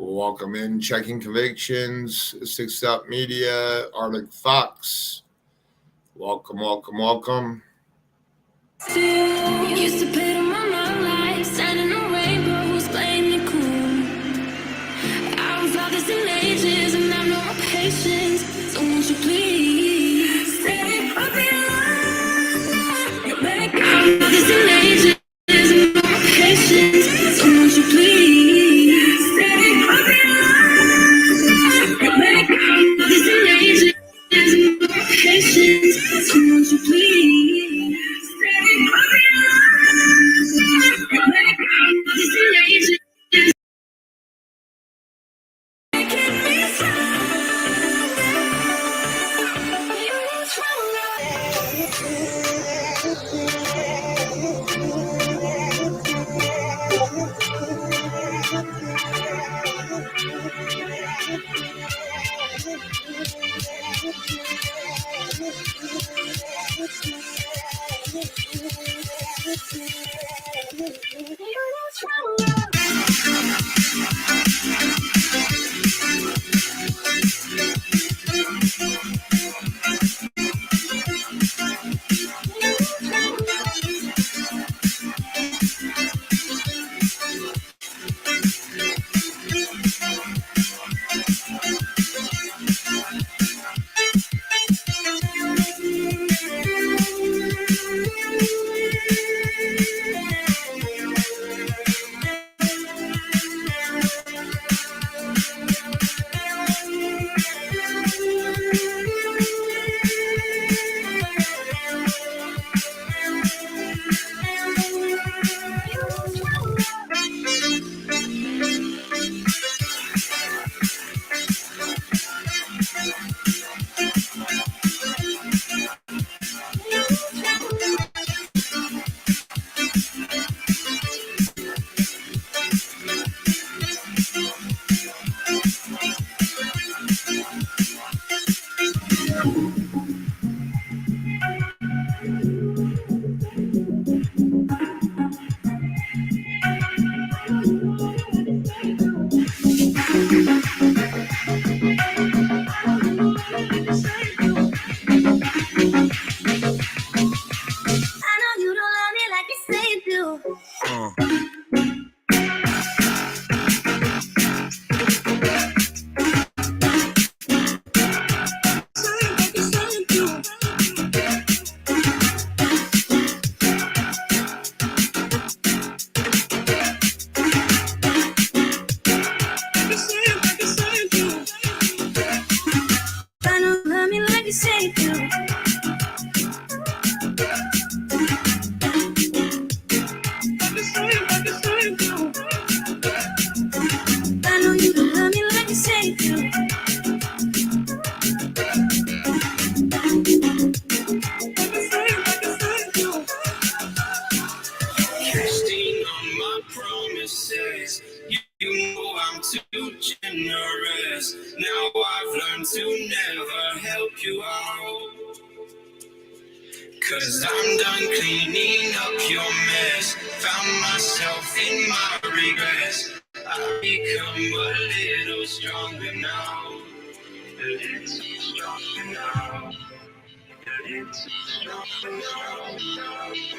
Welcome in, Checking Convictions, Sixth Up Media, Arctic Fox. Welcome. Used to put on my life, standing on rainbows, playing it cool. Our fathers and ages, and I know my patience. So won't you please stay up in line? You're back out. Fathers and ages, and I know my patience. So won't you please stay up in line? You're back out. Fathers and ages, and I know my patience. So won't you please stay up in line? You're back out. Fathers and ages. I know you don't love me like you say you do. I know you love me like you say you do. I know you don't love me like you say you do. Casting on my promises, you know I'm too generous. Now I've learned to never help you out. 'Cause I'm done cleaning up your mess. Found myself in my regrets. I've become a little stronger now. A little stronger now. A little stronger now.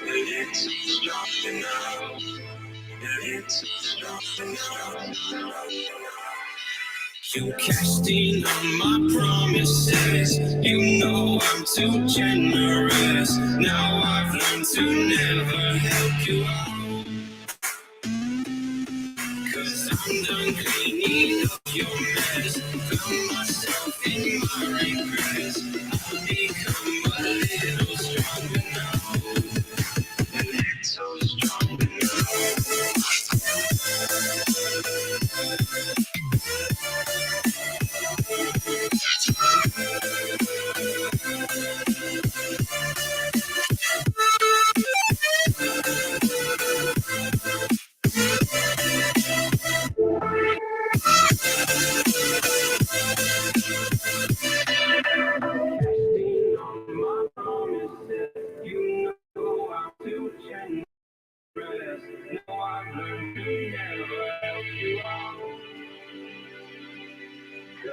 A little stronger now. You casting on my promises. You know I'm too generous. Now I've learned to never help you out. 'Cause I'm done cleaning up your mess. Found myself in my regrets. I've become a little stronger now. A little stronger now.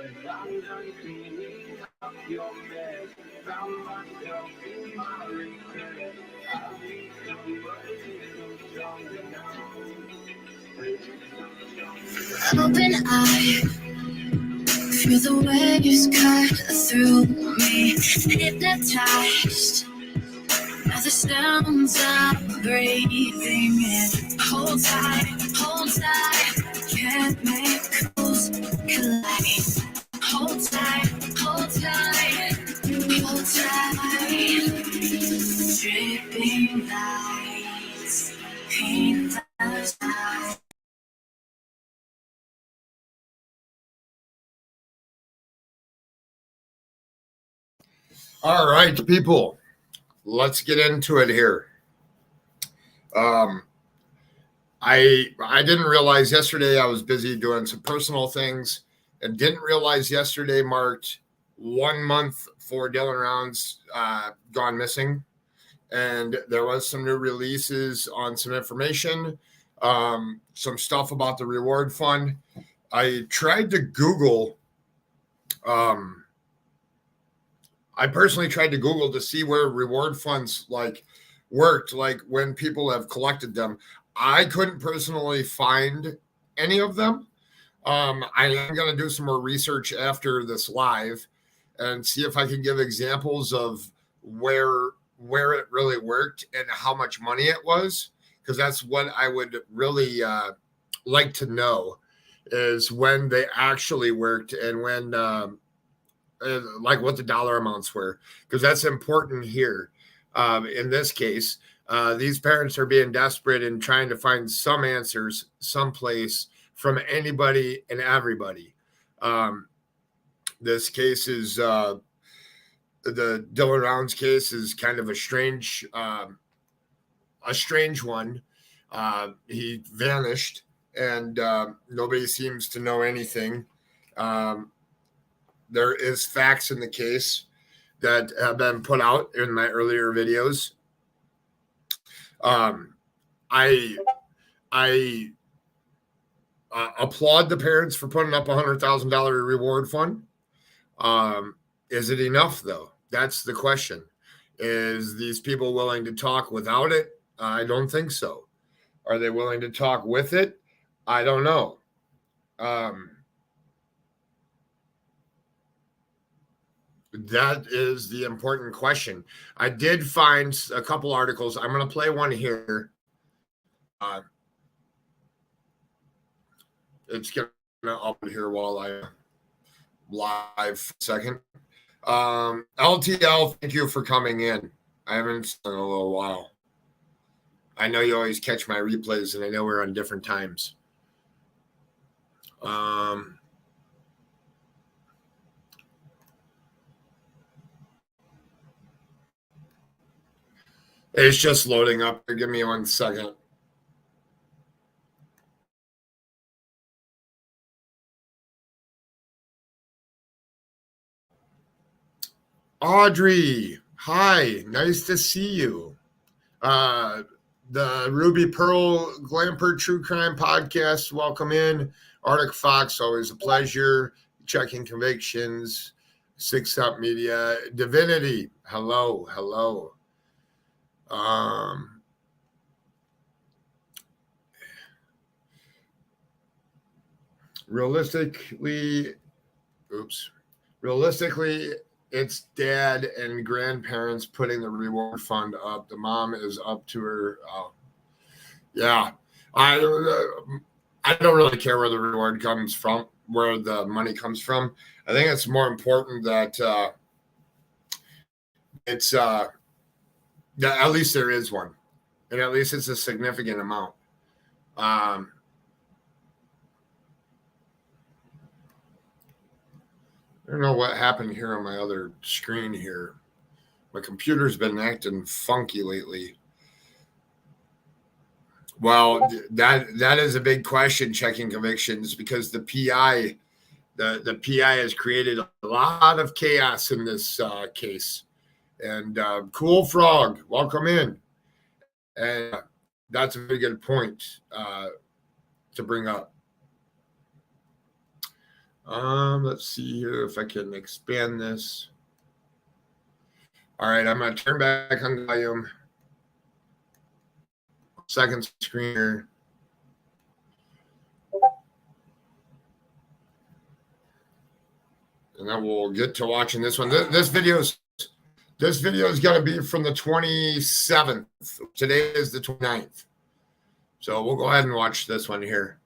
I'm done cleaning up your mess. Found myself in my regret. I've become a little stronger now. Open eye, feel the waves cut through me. Hypnotized by the sounds I'm breathing in. Hold tight, chemicals collide. Hold tight, hold tight, hold tight. Dripping lights paint the sky. All right, people, let's get into it here. I didn't realize yesterday I was busy doing some personal things and didn't realize yesterday marked 1 month for Dylan Rounds gone missing. And there was some new releases on some information, some stuff about the reward fund. I tried to Google, I personally tried to Google to see where reward funds like worked, like when people have collected them. I couldn't personally find any of them. I am going to do some more research after this live and see if I can give examples of where it really worked and how much money it was, because that's what I would really like to know, is when they actually worked and when like what the dollar amounts were, because that's important here. In this case, these parents are being desperate and trying to find some answers someplace from anybody and everybody. This case is the Dylan Rounds case is kind of a strange one. He vanished, and nobody seems to know anything. There is facts in the case that have been put out in my earlier videos. I applaud the parents for putting up $100,000 reward fund. Is it enough, though? That's the question. Is these people willing to talk without it? I don't think so. Are they willing to talk with it? I don't know. That is the important question. I did find a couple articles. I'm going to play one here. It's going to up here while I live for a second. LTL, thank you for coming in. I haven't seen in a little while. I know you always catch my replays, and I know we're on different times. It's just loading up. Give me 1 second. Audrey, hi, nice to see you. The Ruby Pearl Glamper True Crime Podcast, welcome in. Arctic Fox, always a pleasure. Checking Convictions, 6 Up Media, Divinity, hello. Realistically, it's dad and grandparents putting the reward fund up. The mom is up to her. Yeah, I don't really care where the reward comes from, where the money comes from. I think it's more important that it's that at least there is one, and at least it's a significant amount. I don't know what happened here on my other screen here. My computer's been acting funky lately. Well, that is a big question, checking convictions, because the PI has created a lot of chaos in this case. And Cool Frog, welcome in. And that's a very good point to bring up. Let's see here if I can expand this. All right, I'm going to turn back on the volume. Second screen here. And then we'll get to watching this one. This video is going to be from the 27th. Today is the 29th. So we'll go ahead and watch this one here.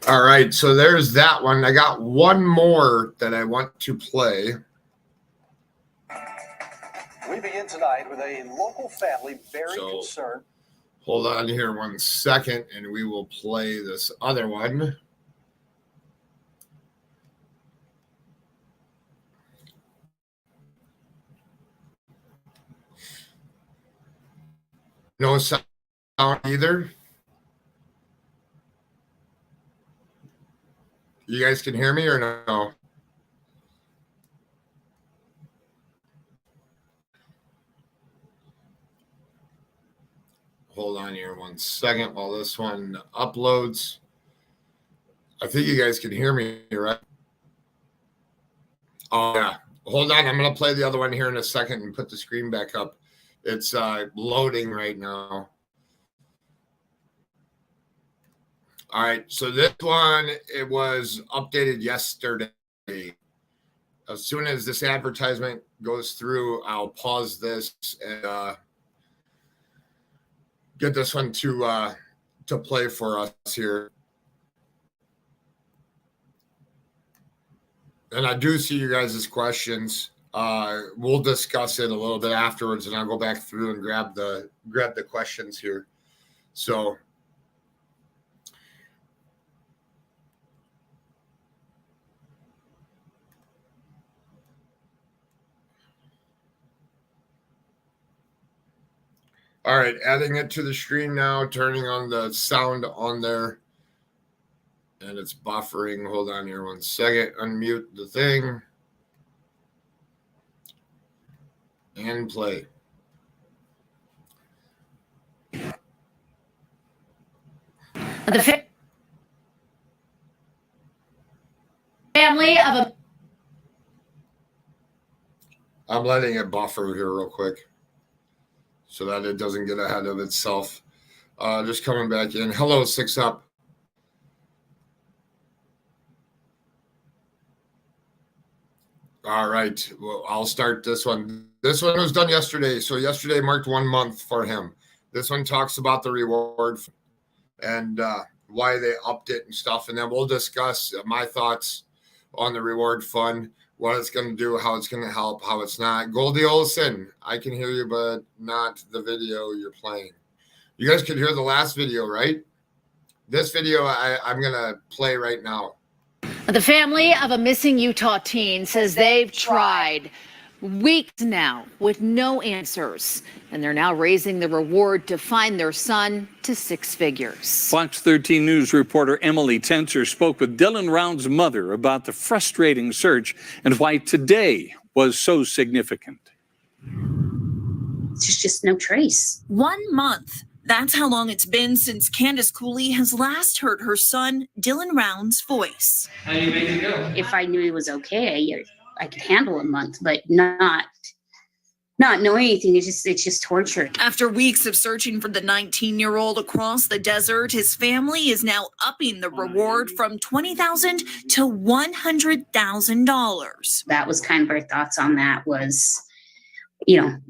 All right, so there's that one. I got one more that I want to play. We begin tonight with a local family very concerned. Hold on here 1 second, and we will play this other one. No sound either. You guys can hear me or no? Hold on here 1 second while this one uploads. I think you guys can hear me, right? Oh, yeah. Hold on. I'm going to play the other one here in a second and put the screen back up. It's loading right now. All right. So this one, it was updated yesterday. As soon as this advertisement goes through, I'll pause this and get this one to play for us here. And I do see you guys' questions. We'll discuss it a little bit afterwards, and I'll go back through and grab the questions here. So all right, adding it to the screen now, turning on the sound on there. And it's buffering. Hold on here 1 second. Unmute the thing. And play. The family of a... I'm letting it buffer here real quick so that it doesn't get ahead of itself. Just coming back in. Hello, 6 Up. All right. Well, I'll start this one. This one was done yesterday. So yesterday marked 1 month for him. This one talks about the reward and why they upped it and stuff. And then we'll discuss my thoughts on the reward fund, what it's going to do, how it's going to help, how it's not. Goldie Olson, I can hear you, but not the video you're playing. You guys could hear the last video, right? This video I'm going to play right now. The family of a missing Utah teen says they've tried weeks now with no answers, and they're now raising the reward to find their son to 6 figures. Fox 13 News reporter Emily Tencer spoke with Dylan Round's mother about the frustrating search and why today was so significant. There's just no trace. 1 month. That's how long it's been since Candice Cooley has last heard her son, Dylan Round's voice. How do you make it go? If I knew he was okay, I could handle a month, but not knowing anything. It's just torture. After weeks of searching for the 19-year-old across the desert, his family is now upping the reward from $20,000 to $100,000. That was kind of our thoughts on that was,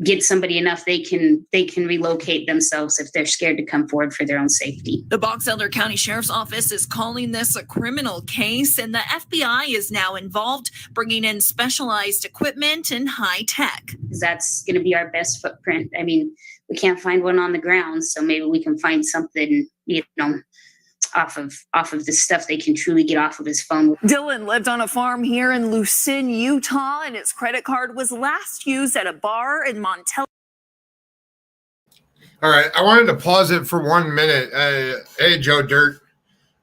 get somebody enough they can relocate themselves if they're scared to come forward for their own safety. The Box Elder County Sheriff's Office is calling this a criminal case, and the FBI is now involved, bringing in specialized equipment and high tech. That's going to be our best footprint. I mean, we can't find one on the ground, so maybe we can find something, off of the stuff they can truly get off of his phone. Dylan lived on a farm here in Lucin, Utah, and his credit card was last used at a bar in Montello. All right. I wanted to pause it for 1 minute. Hey, Joe Dirt.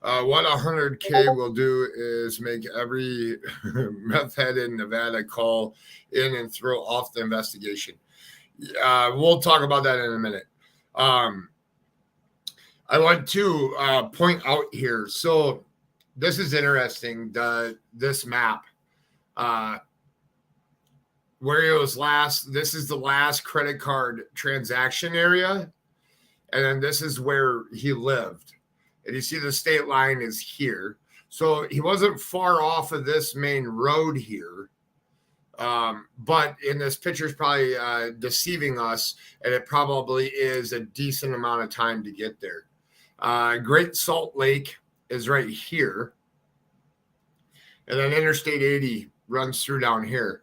What 100K will do is make every meth head in Nevada call in and throw off the investigation. We'll talk about that in a minute. I want to point out here. So this is interesting. This map, where it was last. This is the last credit card transaction area, and then this is where he lived. And you see the state line is here. So he wasn't far off of this main road here. But in this picture is probably deceiving us, and it probably is a decent amount of time to get there. Great Salt Lake is right here. And then Interstate 80 runs through down here.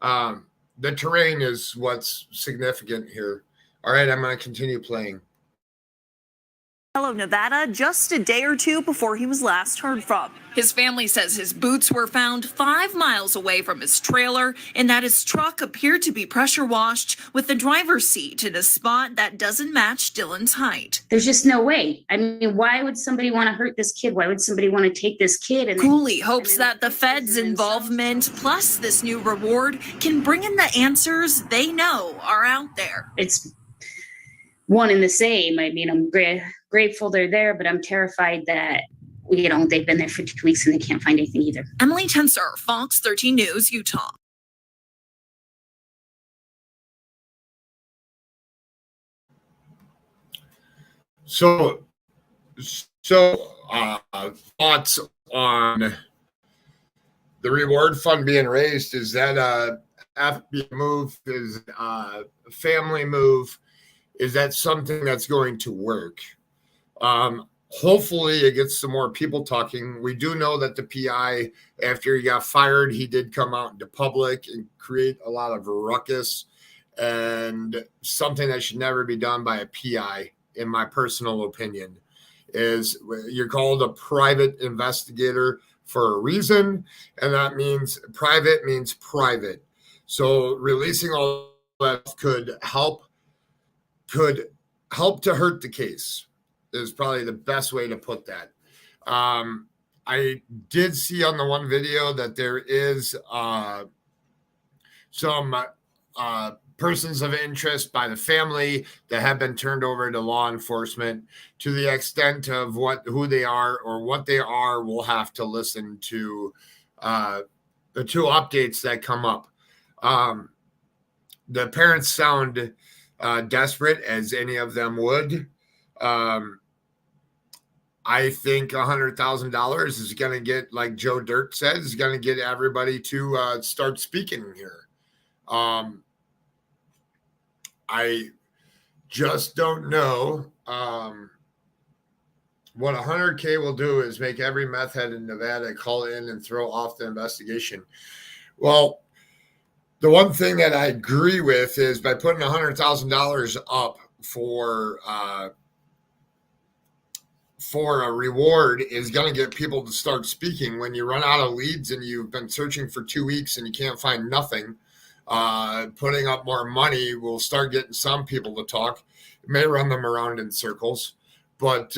The terrain is what's significant here. All right, I'm going to continue playing. Nevada, just a day or two before he was last heard from. His family says his boots were found 5 miles away from his trailer and that his truck appeared to be pressure washed with the driver's seat in a spot that doesn't match Dylan's height. There's just no way. I mean, why would somebody want to hurt this kid? Why would somebody want to take this kid? And Cooley hopes that the Fed's involvement plus this new reward can bring in the answers they know are out there. It's one and the same. I mean, I'm grateful they're there, but I'm terrified that, they've been there for 2 weeks and they can't find anything either. Emily Tencer, Fox 13 News, Utah. So thoughts on the reward fund being raised? Is that a FBI move? Is a family move? Is that something that's going to work? Hopefully it gets some more people talking. We do know that the PI, after he got fired, he did come out into public and create a lot of ruckus, and something that should never be done by a PI in my personal opinion, is you're called a private investigator for a reason, and that means private means private. So releasing all that could help to hurt the case is probably the best way to put that. I did see on the one video that there is some persons of interest by the family that have been turned over to law enforcement. To the extent of who they are or what they are, we'll have to listen to the two updates that come up. The parents sound desperate, as any of them would. I think $100,000 is going to get, like Joe Dirt said, is going to get everybody to start speaking here. I just don't know. What $100K will do is make every meth head in Nevada call in and throw off the investigation. Well, the one thing that I agree with is by putting $100,000 up for a reward is going to get people to start speaking. When you run out of leads and you've been searching for 2 weeks and you can't find nothing, putting up more money will start getting some people to talk. It may run them around in circles, but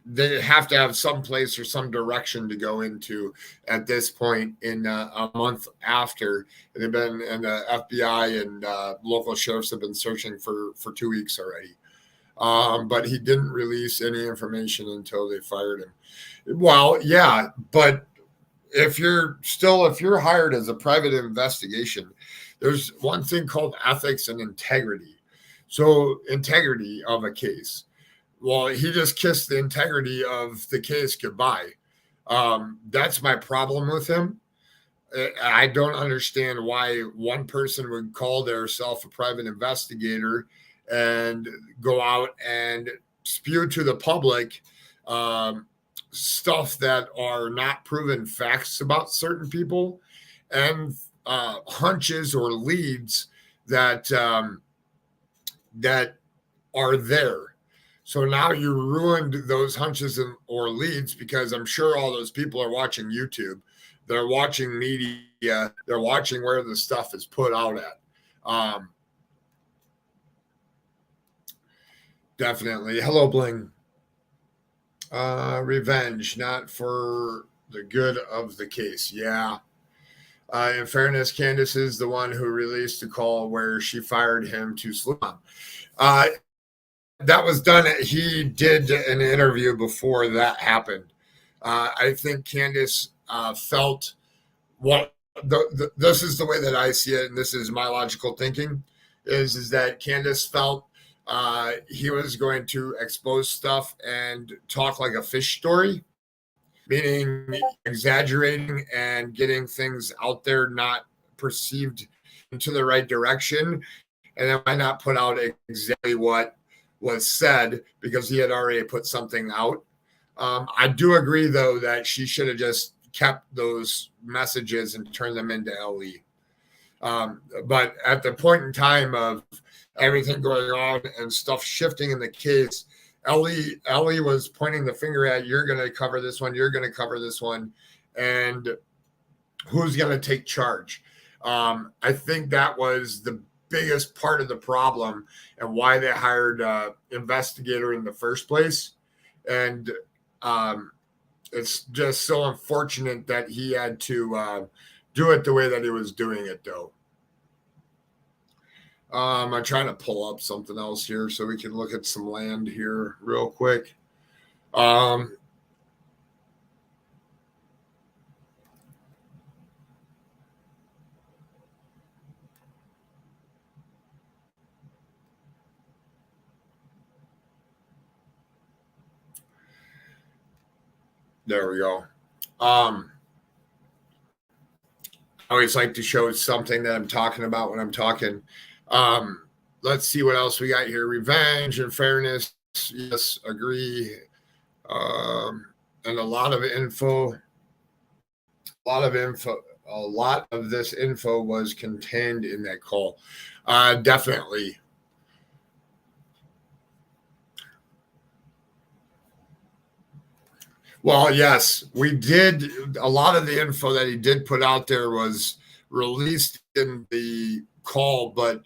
they have to have some place or some direction to go into at this point in a month after they've been, and the FBI and local sheriffs have been searching for 2 weeks already. But he didn't release any information until they fired him. Well, yeah, but if you're hired as a private investigation, there's one thing called ethics and integrity. So integrity of a case. Well, he just kissed the integrity of the case goodbye. That's my problem with him. I don't understand why one person would call themselves a private investigator and go out and spew to the public stuff that are not proven facts about certain people and hunches or leads that that are there. So now you ruined those hunches or leads, because I'm sure all those people are watching YouTube. They're watching media. They're watching where the stuff is put out at. Definitely. Hello, Bling. Revenge, not for the good of the case. Yeah. In fairness, Candice is the one who released the call where she fired him to sleep on. That was done. He did an interview before that happened. I think Candice felt what this is the way that I see it, and this is my logical thinking, is that Candice felt he was going to expose stuff and talk like a fish story, meaning exaggerating and getting things out there not perceived into the right direction, and then might not put out exactly what was said because he had already put something out. I do agree, though, that she should have just kept those messages and turned them into LE. But at the point in time of everything going on and stuff shifting in the case, Ellie was pointing the finger at, you're going to cover this one, you're going to cover this one, and who's going to take charge? I think that was the biggest part of the problem and why they hired investigator in the first place. And it's just so unfortunate that he had to do it the way that he was doing it, though. I'm trying to pull up something else here so we can look at some land here real quick. There we go. I always like to show something that I'm talking about when I'm talking. Let's see what else we got here. Revenge and fairness. Yes, agree. And a lot of info. a lot of this info was contained in that call. Definitely. Well, yes, we did. A lot of the info that he did put out there was released in the call, but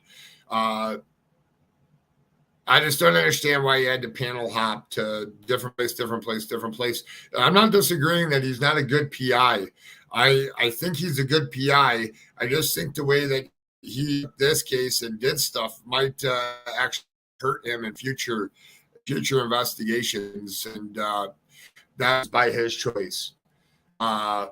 I just don't understand why he had to panel hop to different place, different place, different place. I'm not disagreeing that he's not a good PI. I think he's a good PI. I just think the way that he this case and did stuff might actually hurt him in future investigations, and that's by his choice. I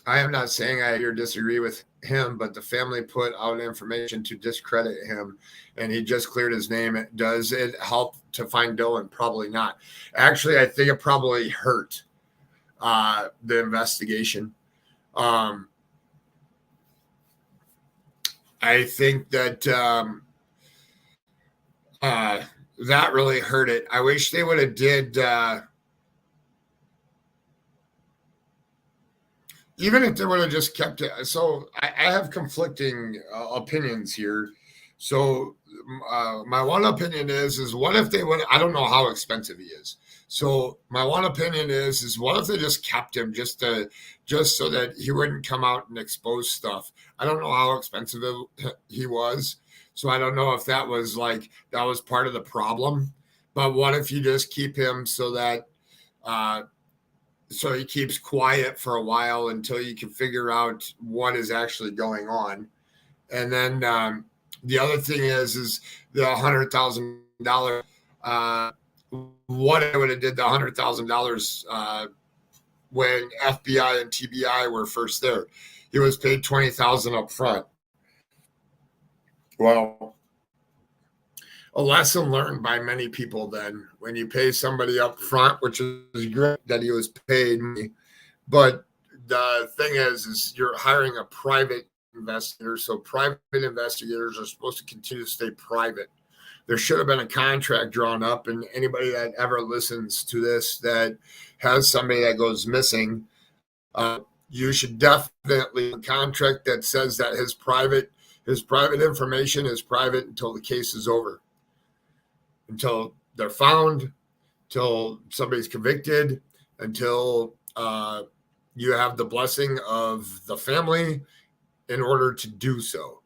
am not saying I or disagree with him, but the family put out information to discredit him, and he just cleared his name. Does it help to find Dylan? Probably not. Actually, I think it probably hurt the investigation. I think that that really hurt it. I wish they would have did. Even if they would have just kept it. So I have conflicting opinions here. So my one opinion is what if they would, I don't know how expensive he is. So my one opinion is what if they just kept him just so that he wouldn't come out and expose stuff. I don't know how expensive he was. So I don't know if that was part of the problem. But what if you just keep him so that, so he keeps quiet for a while until you can figure out what is actually going on. And then the other thing is the $100,000. What I would have did the $100,000 when FBI and TBI were first there. He was paid $20,000 up front. Well, a lesson learned by many people then when you pay somebody up front, which is great that he was paid money. But the thing is you're hiring a private investigator. So private investigators are supposed to continue to stay private. There should have been a contract drawn up, and anybody that ever listens to this that has somebody that goes missing, you should definitely have a contract that says that his private information is private until the case is over. Until they're found, until somebody's convicted, until you have the blessing of the family in order to do so.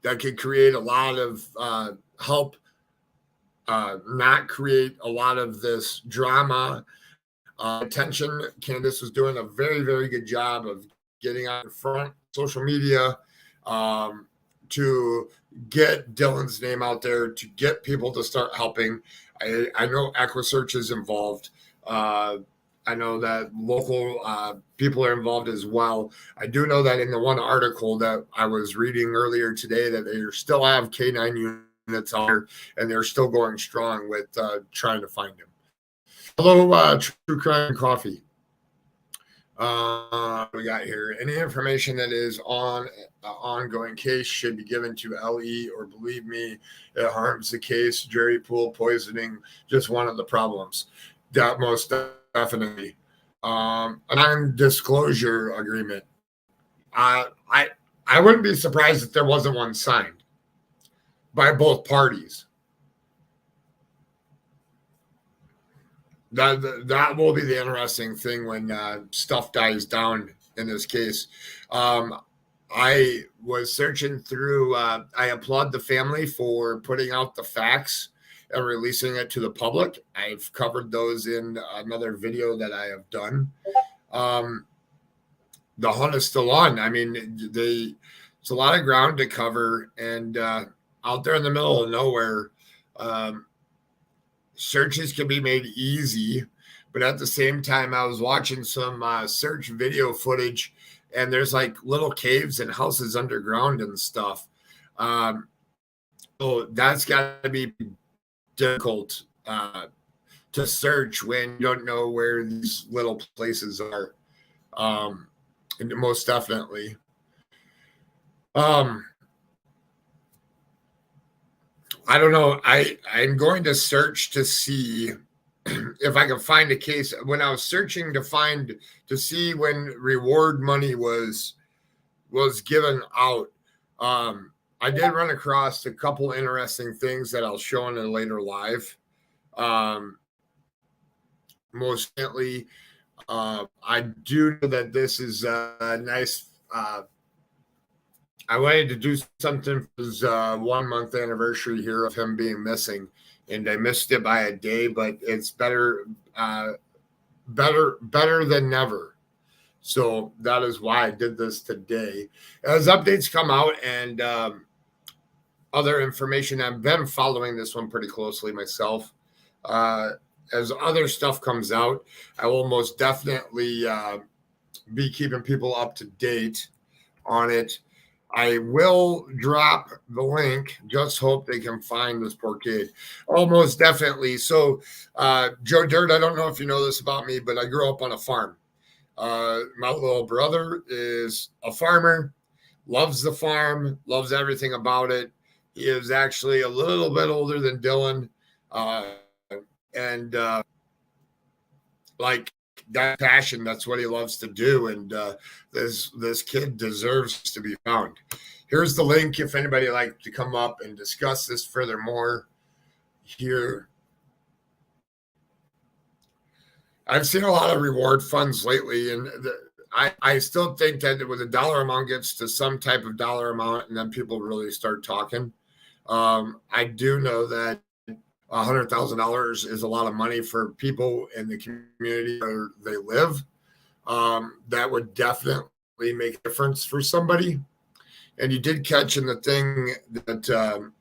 That could create a lot of help, not create a lot of this drama, attention. Candice was doing a very, very good job of getting out in front, social media, to get Dylan's name out there, to get people to start helping. I know EquiSearch is involved. I know that local people are involved as well. I do know that in the one article that I was reading earlier today that they still have K9 units out there, and they're still going strong with trying to find him. Hello, True Crime Coffee. We got here. Any information that is on an ongoing case should be given to LE, or believe me, it harms the case. Jury pool poisoning, just one of the problems. That most definitely. A non-disclosure agreement. I wouldn't be surprised if there wasn't one signed by both parties. That will be the interesting thing when stuff dies down in this case. I was searching through, I applaud the family for putting out the facts and releasing it to the public. I've covered those in another video that I have done. The hunt is still on. I mean, it's a lot of ground to cover, and out there in the middle of nowhere, searches can be made easy, but at the same time, I was watching some search video footage, and there's like little caves and houses underground and stuff. So that's got to be difficult to search when you don't know where these little places are. And most definitely. I don't know. I'm going to search to see if I can find a case. When I was searching to see when reward money was given out, I did run across a couple interesting things that I'll show in a later live. Most definitely, I do know that this is a nice. I wanted to do something for his 1 month anniversary here of him being missing, and I missed it by a day, but it's better than never. So that is why I did this today. As updates come out and other information, I've been following this one pretty closely myself. As other stuff comes out, I will most definitely be keeping people up to date on it. I will drop the link. Just hope they can find this poor kid. Almost definitely. So, Joe Dirt, I don't know if you know this about me, but I grew up on a farm. My little brother is a farmer, loves the farm, loves everything about it. He is actually a little bit older than Dylan. And like that passion, that's what he loves to do. And this kid deserves to be found. Here's the link if anybody would like to come up and discuss this furthermore here. I've seen a lot of reward funds lately, and I still think that when the dollar amount gets to some type of dollar amount and then people really start talking, I do know that $100,000 is a lot of money for people in the community where they live. That would definitely make a difference for somebody. And you did catch in the thing that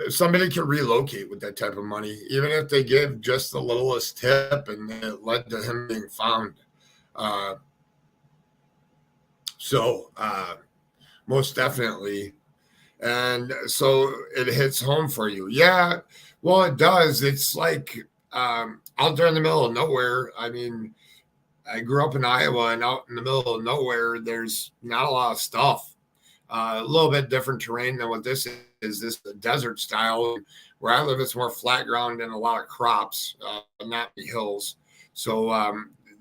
somebody can relocate with that type of money, even if they give just the littlest tip and it led to him being found. So most definitely. And so it hits home for you. Yeah, well, it does. It's like out there in the middle of nowhere. I mean, I grew up in Iowa, and out in the middle of nowhere, there's not a lot of stuff. A little bit different terrain than what this is. This is a desert style. Where I live, it's more flat ground and a lot of crops, not the hills. So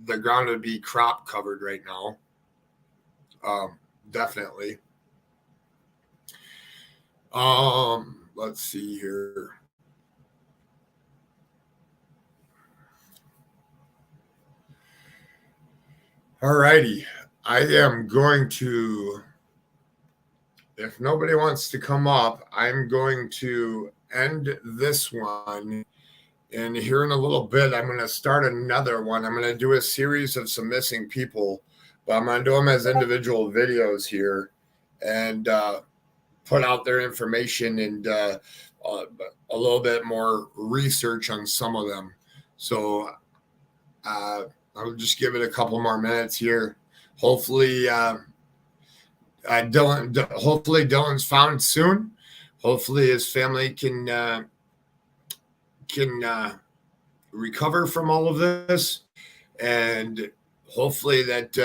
the ground would be crop covered right now. Definitely. Let's see here. All righty. I am going to, if nobody wants to come up, I'm going to end this one. And here in a little bit, I'm going to start another one. I'm going to do a series of some missing people, but I'm going to do them as individual videos here and put out their information and a little bit more research on some of them. So I'll just give it a couple more minutes here. Hopefully, Dylan's found soon. Hopefully his family can recover from all of this, and hopefully that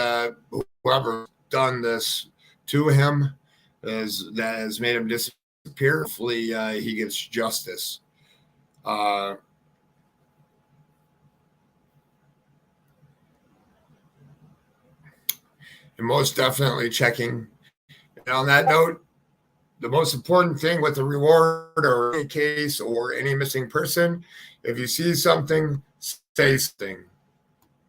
whoever done this to him that has made him disappear, hopefully he gets justice. And most definitely checking. And on that note, the most important thing with a reward or any case or any missing person, if you see something, say something.